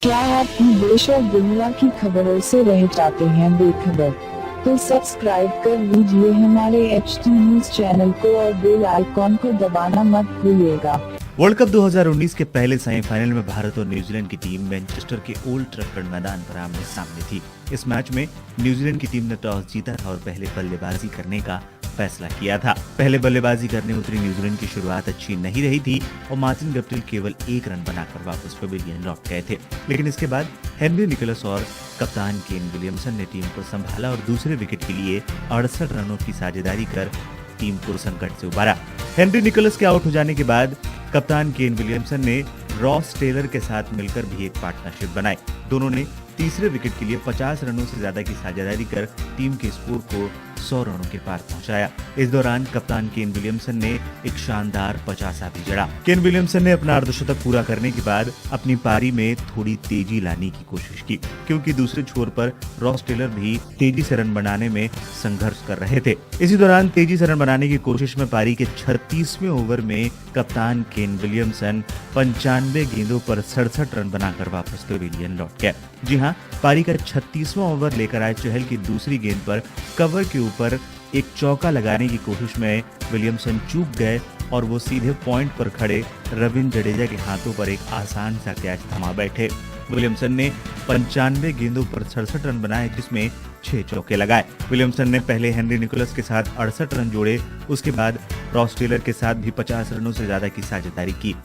क्या आप भी देश और दुनिया की खबरों से रह जाते हैं बेखबर? तो सब्सक्राइब कर लीजिए हमारे HT न्यूज चैनल को और बेल आइकॉन को दबाना मत भूलिएगा। वर्ल्ड कप 2019 के पहले सेमीफाइनल में भारत और न्यूजीलैंड की टीम मैनचेस्टर के ओल्ड ट्रैफर्ड मैदान पर आमने सामने थी। इस मैच में न्यूजीलैंड की टीम ने टॉस जीता था और पहले बल्लेबाजी करने का फैसला किया था। पहले बल्लेबाजी करने उतरी न्यूजीलैंड की शुरुआत अच्छी नहीं रही थी और मार्टिन गप्टिल केवल 1 रन बनाकर वापस पवेलियन लौट गए थे। लेकिन इसके बाद हेनरी निकोलस और कप्तान केन विलियमसन ने टीम को संभाला और दूसरे विकेट के लिए 68 रनों की साझेदारी कर टीम को संकट से उबारा। हेनरी निकोलस के आउट हो जाने के बाद कप्तान केन विलियमसन ने रॉस टेलर के साथ मिलकर भी एक पार्टनरशिप बनाई। दोनों ने तीसरे विकेट के लिए 50 रनों से ज्यादा की साझेदारी कर टीम के स्कोर को 100 रनों के पार पहुंचाया। इस दौरान कप्तान केन विलियमसन ने एक शानदार 50 भी जड़ा। केन विलियमसन ने अपना अर्धशतक पूरा करने के बाद अपनी पारी में थोड़ी तेजी लाने की कोशिश की, क्योंकि दूसरे छोर पर रॉस टेलर भी तेजी से रन बनाने में संघर्ष कर रहे थे। इसी दौरान तेजी से रन बनाने की कोशिश में पारी के 36वें ओवर में कप्तान केन विलियमसन 95 गेंदों पर 67 रन बनाकर वापस पवेलियन लौट गए। जी हाँ, पारी का 36वां ओवर लेकर आए चहल की दूसरी गेंद पर कवर के ऊपर एक चौका लगाने की कोशिश में विलियमसन चूक गए और वो सीधे पॉइंट पर खड़े रविंद्र जडेजा के हाथों पर एक आसान सा कैच थमा बैठे। विलियमसन ने 95 गेंदों पर 67 रन बनाए, जिसमें 6 चौके लगाए। विलियमसन ने पहले हेनरी निकोलस के साथ 68 रन जोड़े, उसके बाद रॉस टेलर के साथ भी 50 रनों से ज्यादा की साझेदारी की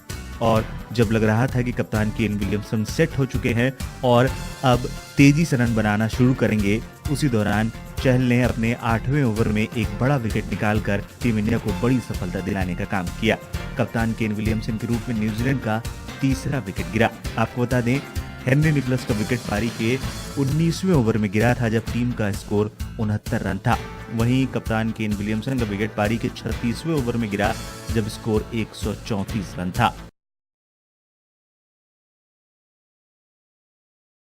और जब लग रहा था कि कप्तान केन विलियमसन सेट हो चुके हैं और अब तेजी से रन बनाना शुरू करेंगे, उसी दौरान चहल ने अपने 8वें ओवर में एक बड़ा विकेट निकालकर टीम इंडिया को बड़ी सफलता दिलाने का काम किया। कप्तान केन विलियमसन के रूप में न्यूजीलैंड का तीसरा विकेट गिरा। आपको बता दें, हेनरी निकोलस का विकेट पारी के 19वें ओवर में गिरा था, जब टीम का स्कोर 69 रन था। वहीं कप्तान केन विलियमसन का विकेट पारी के 36वें ओवर में गिरा, जब स्कोर 134 रन था।